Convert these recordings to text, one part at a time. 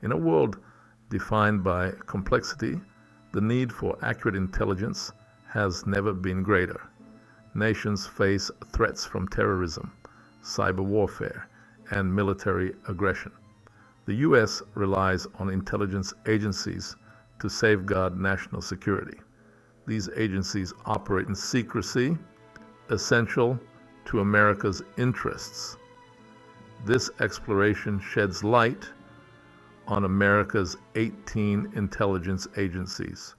In a world defined by complexity, the need for accurate intelligence has never been greater. Nations face threats from terrorism, cyberwarfare, and military aggression. The U.S. relies on intelligence agencies to safeguard national security. These agencies operate in secrecy, essential to America's interests. This exploration sheds light on America's 18 intelligence agencies.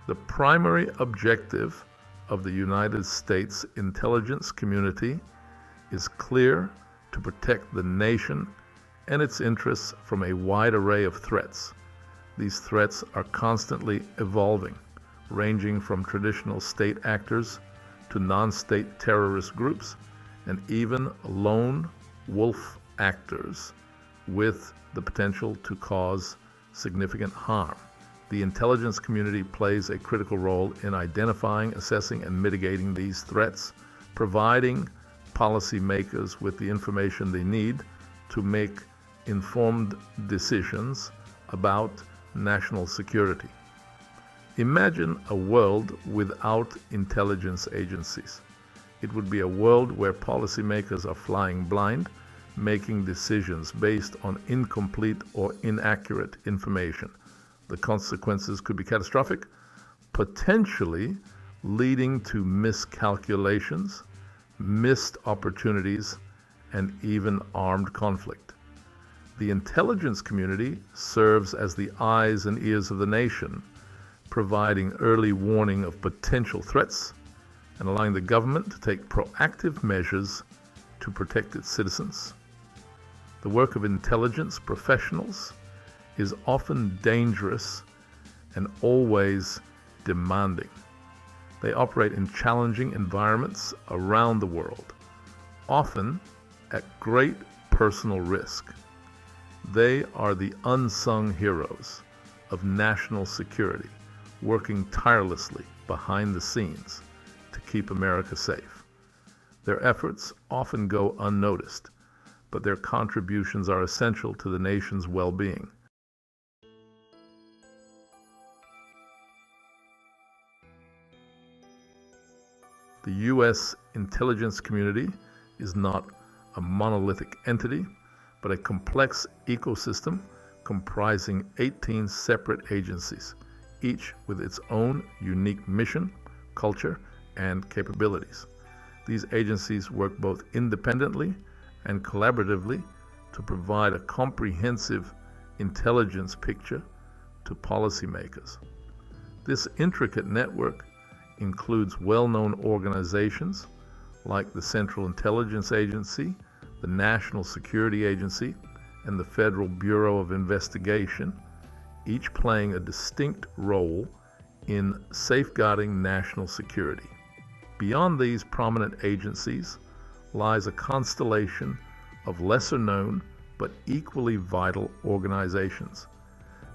The primary objective of the United States intelligence community is clear: to protect the nation and its interests from a wide array of threats. These threats are constantly evolving, ranging from traditional state actors to non-state terrorist groups and even lone wolf actors with the potential to cause significant harm. The intelligence community plays a critical role in identifying, assessing, and mitigating these threats, providing policymakers with the information they need to make informed decisions about national security. Imagine a world without intelligence agencies. It would be a world where policymakers are flying blind, making decisions based on incomplete or inaccurate information. The consequences could be catastrophic, potentially leading to miscalculations, missed opportunities, and even armed conflict. The intelligence community serves as the eyes and ears of the nation, providing early warning of potential threats and allowing the government to take proactive measures to protect its citizens. The work of intelligence professionals is often dangerous and always demanding. They operate in challenging environments around the world, often at great personal risk. They are the unsung heroes of national security, working tirelessly behind the scenes to keep America safe. Their efforts often go unnoticed, but their contributions are essential to the nation's well-being. The U.S. intelligence community is not a monolithic entity, but a complex ecosystem comprising 18 separate agencies, each with its own unique mission, culture, and capabilities. These agencies work both independently and collaboratively to provide a comprehensive intelligence picture to policymakers. This intricate network includes well-known organizations like the Central Intelligence Agency, the National Security Agency, and the Federal Bureau of Investigation, each playing a distinct role in safeguarding national security. Beyond these prominent agencies lies a constellation of lesser-known but equally vital organizations.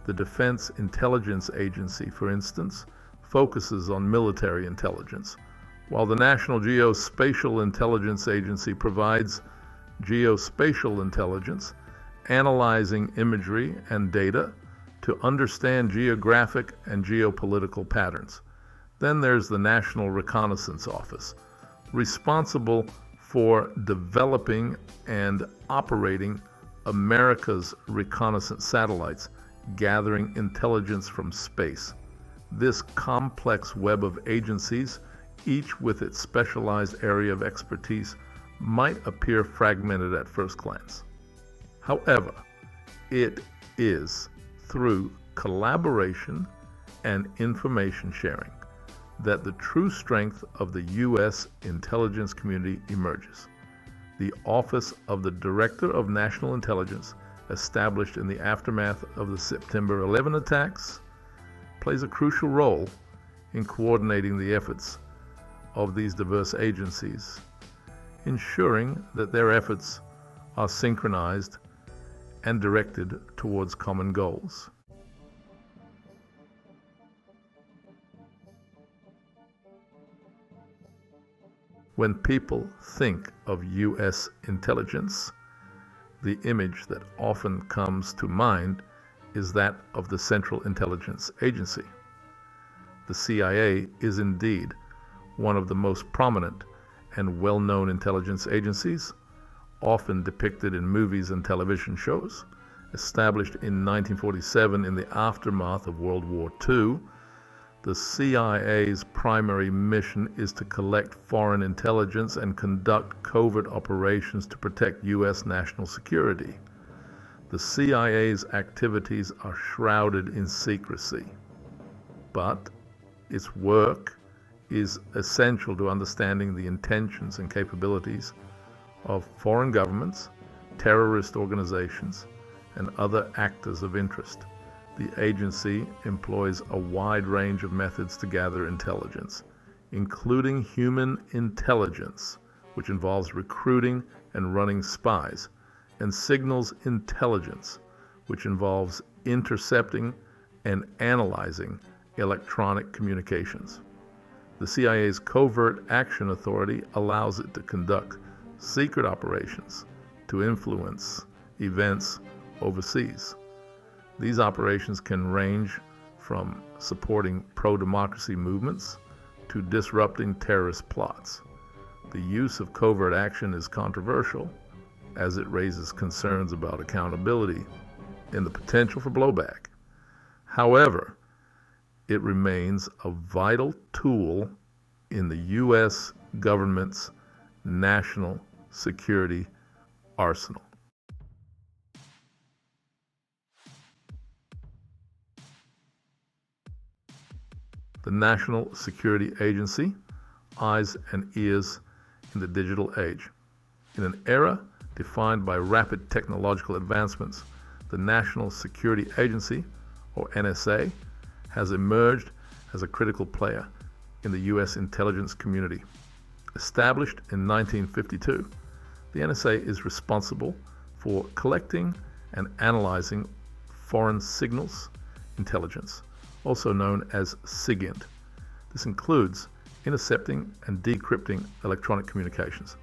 The Defense Intelligence Agency, for instance, focuses on military intelligence, while the National Geospatial Intelligence Agency provides geospatial intelligence, analyzing imagery and data to understand geographic and geopolitical patterns. Then there's the National Reconnaissance Office, responsible for developing and operating America's reconnaissance satellites, gathering intelligence from space. This complex web of agencies, each with its specialized area of expertise, might appear fragmented at first glance. However, it is through collaboration and information sharing that the true strength of the U.S. intelligence community emerges. The Office of the Director of National Intelligence, established in the aftermath of the September 11 attacks, plays a crucial role in coordinating the efforts of these diverse agencies, ensuring that their efforts are synchronized and directed towards common goals. When people think of U.S. intelligence, the image that often comes to mind is that of the Central Intelligence Agency. The CIA is indeed one of the most prominent and well-known intelligence agencies, often depicted in movies and television shows. Established in 1947 in the aftermath of World War II, the CIA's primary mission is to collect foreign intelligence and conduct covert operations to protect U.S. national security. The CIA's activities are shrouded in secrecy, but its work is essential to understanding the intentions and capabilities of foreign governments, terrorist organizations, and other actors of interest. The agency employs a wide range of methods to gather intelligence, including human intelligence, which involves recruiting and running spies, and signals intelligence, which involves intercepting and analyzing electronic communications. The CIA's Covert Action Authority allows it to conduct secret operations to influence events overseas. These operations can range from supporting pro-democracy movements to disrupting terrorist plots. The use of covert action is controversial, as it raises concerns about accountability and the potential for blowback. However, it remains a vital tool in the U.S. government's national security arsenal. The National Security Agency, eyes and ears in the digital age. In an era defined by rapid technological advancements, the National Security Agency, or NSA, has emerged as a critical player in the U.S. intelligence community. Established in 1952, the NSA is responsible for collecting and analyzing foreign signals intelligence, also known as SIGINT. This includes intercepting and decrypting electronic communications,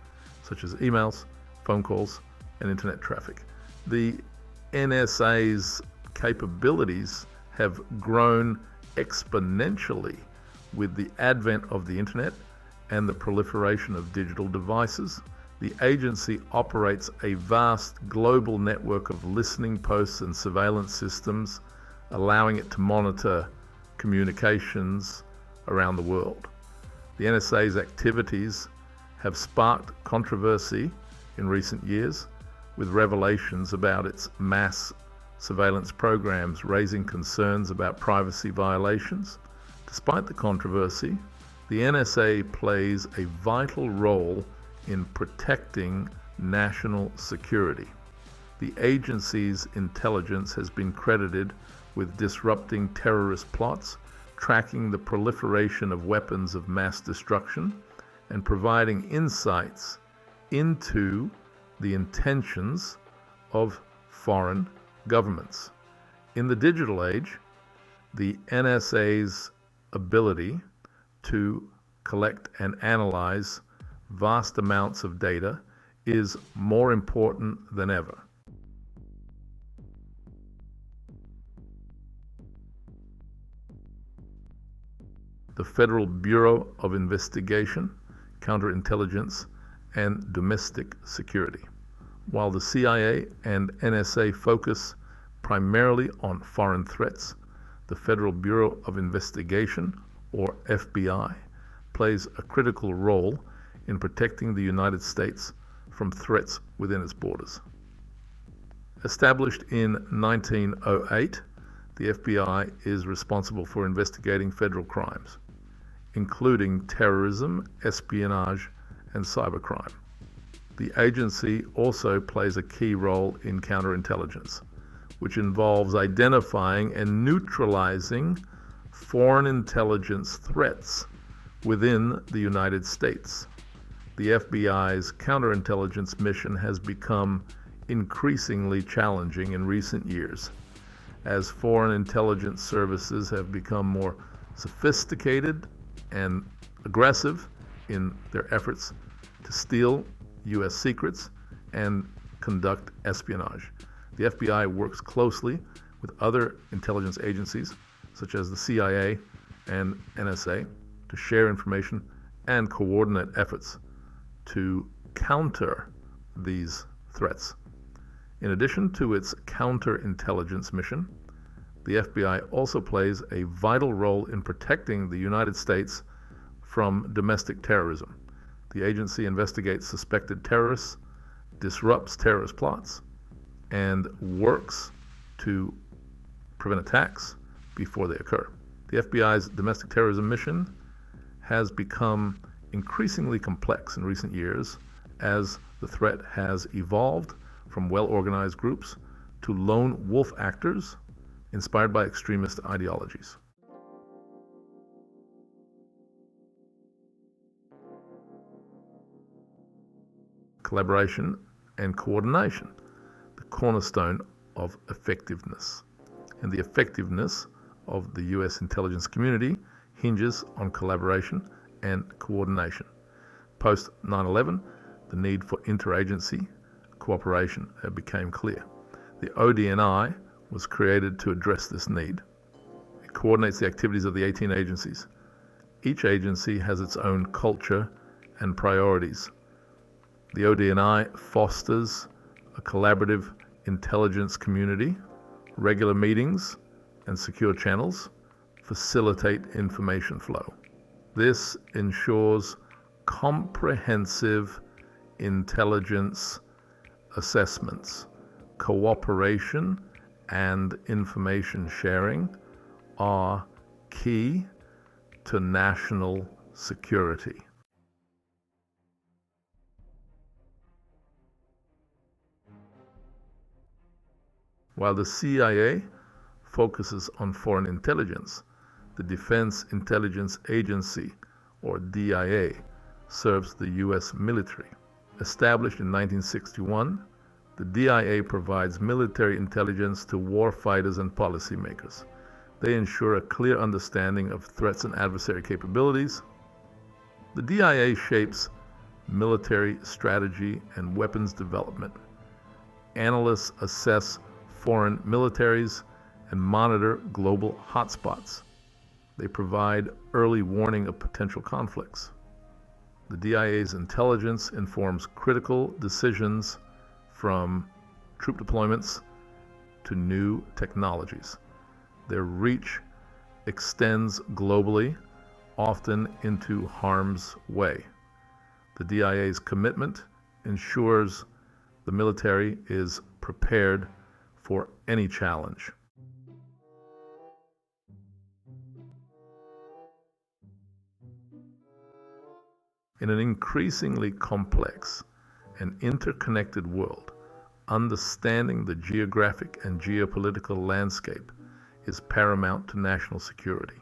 such as emails, phone calls, and internet traffic. The NSA's capabilities have grown exponentially with the advent of the internet and the proliferation of digital devices. The agency operates a vast global network of listening posts and surveillance systems, allowing it to monitor communications around the world. The NSA's activities have sparked controversy in recent years, with revelations about its mass surveillance programs raising concerns about privacy violations. Despite the controversy, the NSA plays a vital role in protecting national security. The agency's intelligence has been credited with disrupting terrorist plots, tracking the proliferation of weapons of mass destruction, and providing insights into the intentions of foreign governments. In the digital age, the NSA's ability to collect and analyze vast amounts of data is more important than ever. The Federal Bureau of Investigation, Counterintelligence, and Domestic Security. While the CIA and NSA focus primarily on foreign threats, the Federal Bureau of Investigation, or FBI, plays a critical role in protecting the United States from threats within its borders. Established in 1908, the FBI is responsible for investigating federal crimes, including terrorism, espionage, and cybercrime. The agency also plays a key role in counterintelligence, which involves identifying and neutralizing foreign intelligence threats within the United States. The FBI's counterintelligence mission has become increasingly challenging in recent years, as foreign intelligence services have become more sophisticated and aggressive in their efforts to steal U.S. secrets and conduct espionage. The FBI works closely with other intelligence agencies, such as the CIA and NSA, to share information and coordinate efforts to counter these threats. In addition to its counterintelligence mission, the FBI also plays a vital role in protecting the United States from domestic terrorism. The agency investigates suspected terrorists, disrupts terrorist plots, and works to prevent attacks before they occur. The FBI's domestic terrorism mission has become increasingly complex in recent years as the threat has evolved from well-organized groups to lone wolf actors inspired by extremist ideologies. Collaboration and coordination, the cornerstone of effectiveness. And the effectiveness of the U.S. intelligence community hinges on collaboration and coordination. Post 9/11, the need for interagency cooperation became clear. The ODNI was created to address this need. It coordinates the activities of the 18 agencies. Each agency has its own culture and priorities. The ODNI fosters a collaborative intelligence community. Regular meetings and secure channels facilitate information flow. This ensures comprehensive intelligence assessments. Cooperation and information sharing are key to national security. While the CIA focuses on foreign intelligence, the Defense Intelligence Agency, or DIA, serves the U.S. military. Established in 1961, the DIA provides military intelligence to warfighters and policymakers. They ensure a clear understanding of threats and adversary capabilities. The DIA shapes military strategy and weapons development. Analysts assess foreign militaries and monitor global hotspots. They provide early warning of potential conflicts. The DIA's intelligence informs critical decisions from troop deployments to new technologies. Their reach extends globally, often into harm's way. The DIA's commitment ensures the military is prepared for any challenge. In an increasingly complex and interconnected world, understanding the geographic and geopolitical landscape is paramount to national security.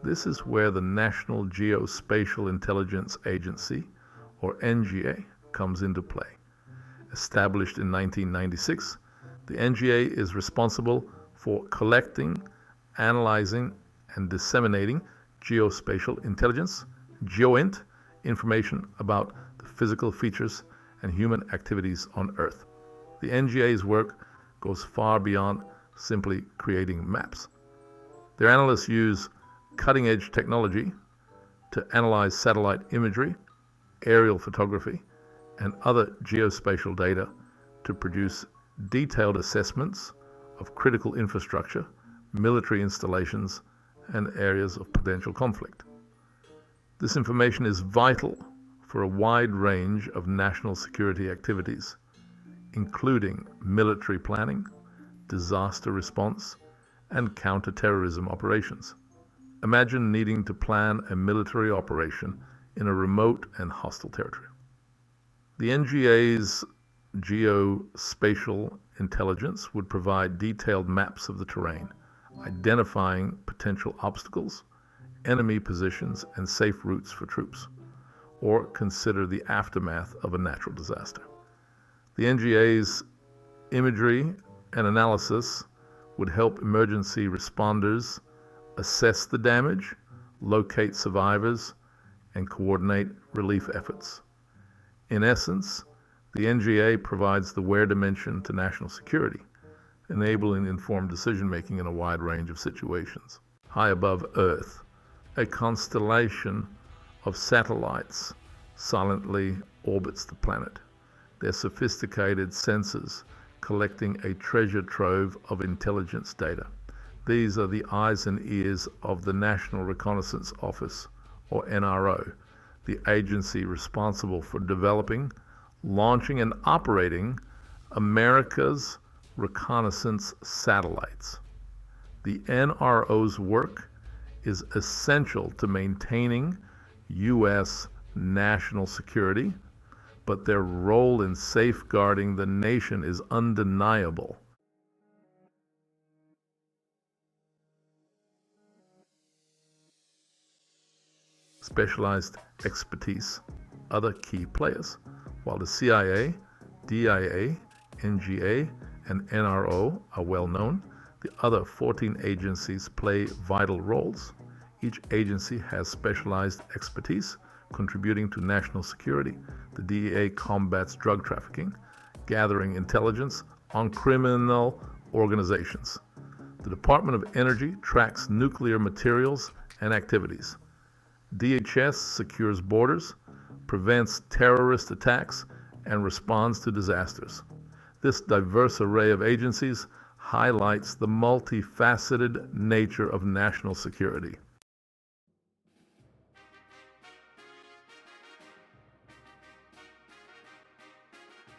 This is where the National Geospatial Intelligence Agency, or NGA, comes into play. Established in 1996, the NGA is responsible for collecting, analyzing, and disseminating geospatial intelligence, GeoInt, information about the physical features and human activities on Earth. The NGA's work goes far beyond simply creating maps. Their analysts use cutting-edge technology to analyze satellite imagery, aerial photography, and other geospatial data to produce detailed assessments of critical infrastructure, military installations, and areas of potential conflict. This information is vital for a wide range of national security activities, including military planning, disaster response, and counterterrorism operations. Imagine needing to plan a military operation in a remote and hostile territory. The NGA's geospatial intelligence would provide detailed maps of the terrain, identifying potential obstacles, enemy positions, and safe routes for troops, or consider the aftermath of a natural disaster. The NGA's imagery and analysis would help emergency responders assess the damage, locate survivors, and coordinate relief efforts. In essence, the NGA provides the where dimension to national security, enabling informed decision-making in a wide range of situations. High above Earth, a constellation of satellites silently orbits the planet, their sophisticated sensors collecting a treasure trove of intelligence data. These are the eyes and ears of the National Reconnaissance Office, or NRO, the agency responsible for developing, launching, and operating America's reconnaissance satellites. The NRO's work is essential to maintaining U.S. national security, but their role in safeguarding the nation is undeniable. Specialized expertise, other key players. While the CIA, DIA, NGA, and NRO are well known, the other 14 agencies play vital roles. Each agency has specialized expertise contributing to national security. The DEA combats drug trafficking, gathering intelligence on criminal organizations. The Department of Energy tracks nuclear materials and activities. DHS secures borders, prevents terrorist attacks, and responds to disasters. This diverse array of agencies highlights the multifaceted nature of national security.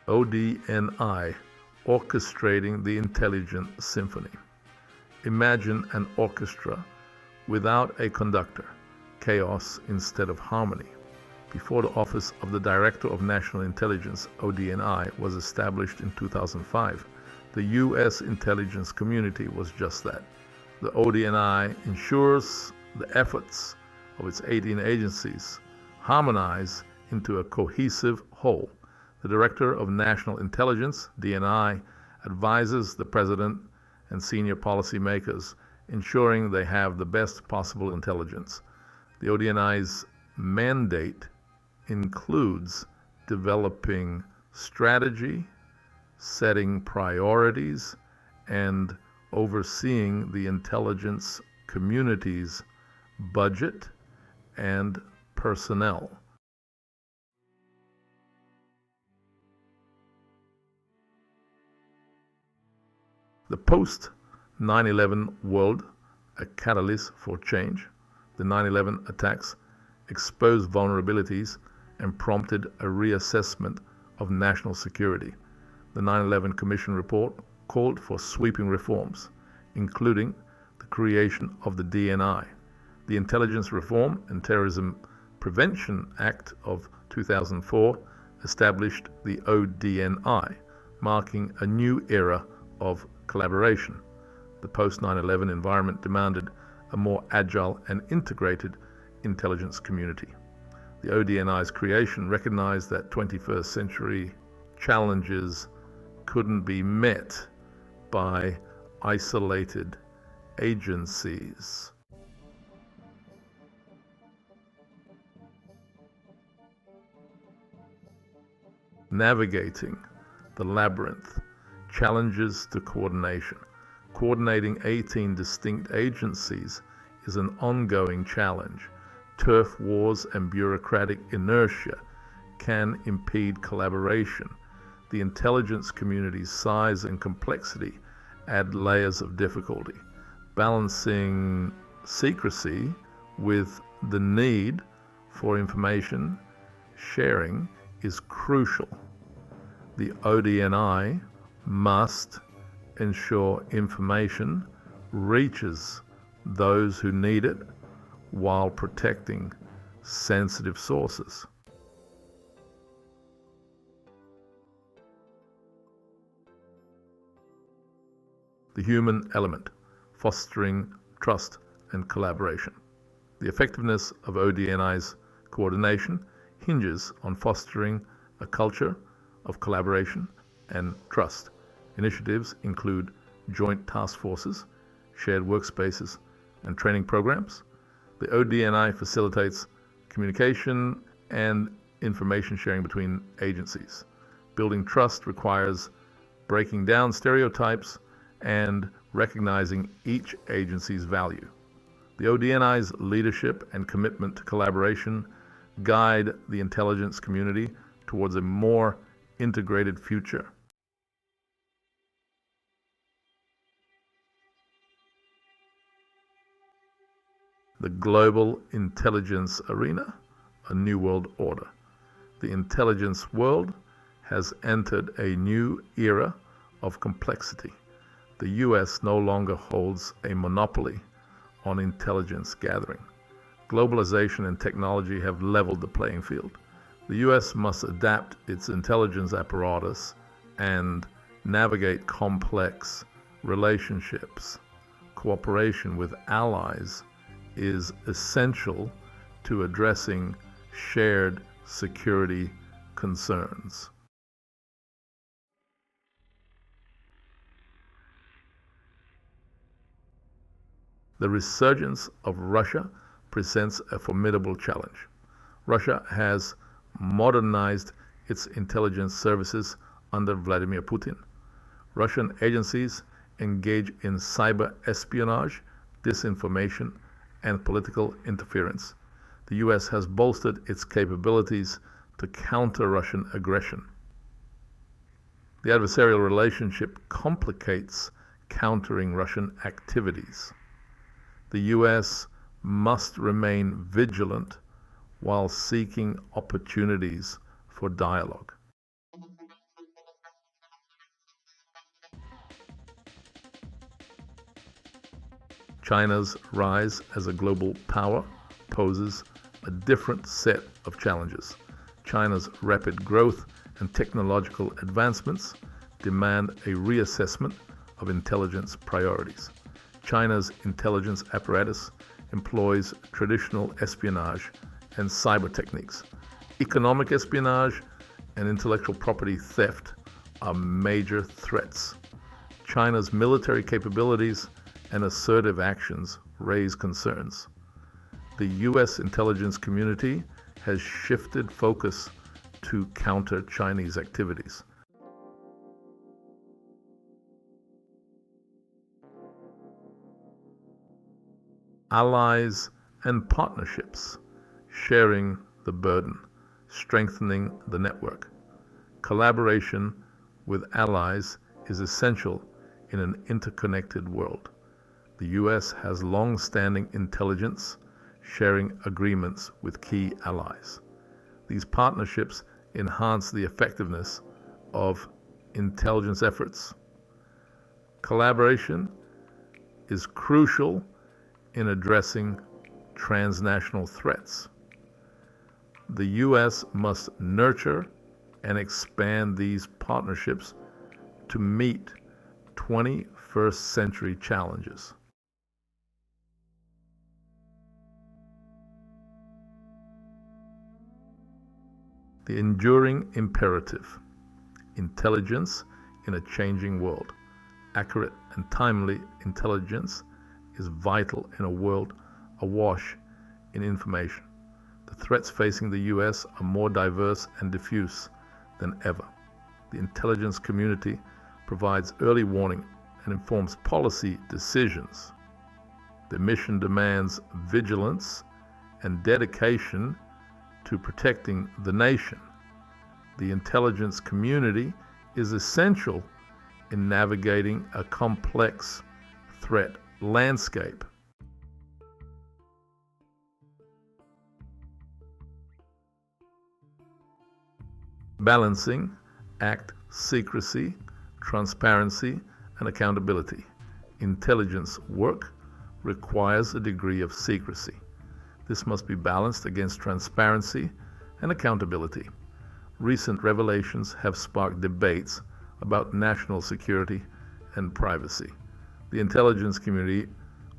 ODNI, orchestrating the intelligent symphony. Imagine an orchestra without a conductor, chaos instead of harmony. Before the Office of the Director of National Intelligence, ODNI, was established in 2005, the U.S. intelligence community was just that. The ODNI ensures the efforts of its 18 agencies harmonize into a cohesive whole. The Director of National Intelligence, DNI, advises the President and senior policymakers, ensuring they have the best possible intelligence. The ODNI's mandate includes developing strategy, setting priorities, and overseeing the intelligence community's budget and personnel. The post-9/11 world, a catalyst for change. The 9/11 attacks exposed vulnerabilities and prompted a reassessment of national security. The 9/11 Commission report called for sweeping reforms, including the creation of the DNI. The Intelligence Reform and Terrorism Prevention Act of 2004 established the ODNI, marking a new era of collaboration. The post-9/11 environment demanded a more agile and integrated intelligence community. The ODNI's creation recognized that 21st century challenges couldn't be met by isolated agencies. Navigating the labyrinth, challenges to coordination. Coordinating 18 distinct agencies is an ongoing challenge. Turf wars and bureaucratic inertia can impede collaboration. The intelligence community's size and complexity add layers of difficulty. Balancing secrecy with the need for information sharing is crucial. The ODNI must ensure information reaches those who need it while protecting sensitive sources. The human element, fostering trust and collaboration. The effectiveness of ODNI's coordination hinges on fostering a culture of collaboration and trust. Initiatives include joint task forces, shared workspaces, and training programs. The ODNI facilitates communication and information sharing between agencies. Building trust requires breaking down stereotypes and recognizing each agency's value. The ODNI's leadership and commitment to collaboration guide the intelligence community towards a more integrated future. The global intelligence arena, a new world order. The intelligence world has entered a new era of complexity. The US no longer holds a monopoly on intelligence gathering. Globalization and technology have leveled the playing field. The US must adapt its intelligence apparatus and navigate complex relationships. Cooperation with allies is essential to addressing shared security concerns. The resurgence of Russia presents a formidable challenge. Russia has modernized its intelligence services under Vladimir Putin. Russian agencies engage in cyber espionage, disinformation, and political interference. The US has bolstered its capabilities to counter Russian aggression. The adversarial relationship complicates countering Russian activities. The US must remain vigilant while seeking opportunities for dialogue. China's rise as a global power poses a different set of challenges. China's rapid growth and technological advancements demand a reassessment of intelligence priorities. China's intelligence apparatus employs traditional espionage and cyber techniques. Economic espionage and intellectual property theft are major threats. China's military capabilities and assertive actions raise concerns. The US intelligence community has shifted focus to counter Chinese activities. Allies and partnerships, sharing the burden, strengthening the network. Collaboration with allies is essential in an interconnected world. The US has long-standing intelligence sharing agreements with key allies. These partnerships enhance the effectiveness of intelligence efforts. Collaboration is crucial in addressing transnational threats. The US must nurture and expand these partnerships to meet 21st century challenges. The enduring imperative, intelligence in a changing world. Accurate and timely intelligence is vital in a world awash in information. The threats facing the US are more diverse and diffuse than ever. The intelligence community provides early warning and informs policy decisions. The mission demands vigilance and dedication to protecting the nation. The intelligence community is essential in navigating a complex threat landscape. Balancing act secrecy, transparency, and accountability. Intelligence work requires a degree of secrecy. This must be balanced against transparency and accountability. Recent revelations have sparked debates about national security and privacy. The intelligence community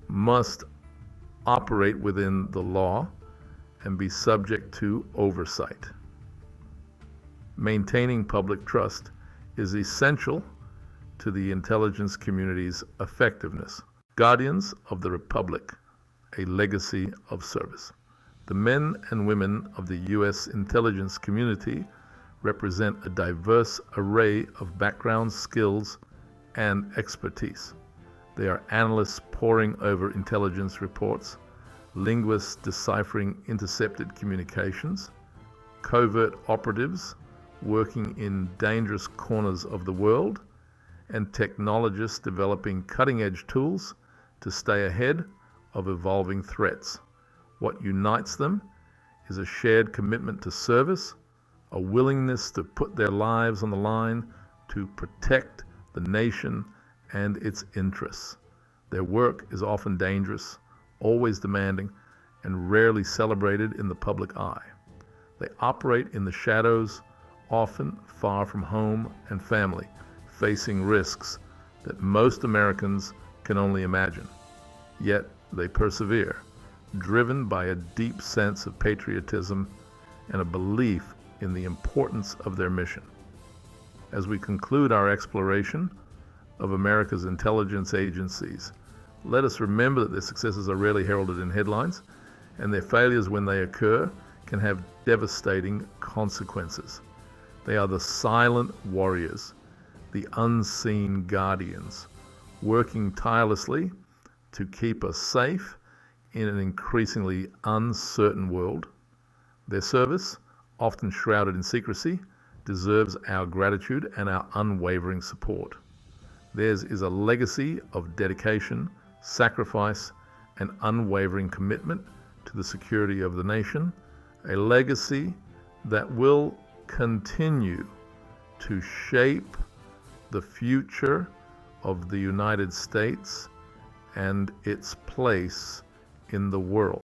must operate within the law and be subject to oversight. Maintaining public trust is essential to the intelligence community's effectiveness. Guardians of the Republic, a legacy of service. The men and women of the U.S. intelligence community represent a diverse array of backgrounds, skills, and expertise. They are analysts poring over intelligence reports, linguists deciphering intercepted communications, covert operatives working in dangerous corners of the world, and technologists developing cutting-edge tools to stay ahead of evolving threats. What unites them is a shared commitment to service, a willingness to put their lives on the line to protect the nation and its interests. Their work is often dangerous, always demanding, and rarely celebrated in the public eye. They operate in the shadows, often far from home and family, facing risks that most Americans can only imagine. Yet they persevere, driven by a deep sense of patriotism and a belief in the importance of their mission. As we conclude our exploration of America's intelligence agencies, let us remember that their successes are rarely heralded in headlines, and their failures, when they occur, can have devastating consequences. They are the silent warriors, the unseen guardians, working tirelessly to keep us safe in an increasingly uncertain world. Their service, often shrouded in secrecy, deserves our gratitude and our unwavering support. Theirs is a legacy of dedication, sacrifice, and unwavering commitment to the security of the nation, a legacy that will continue to shape the future of the United States and its place in the world.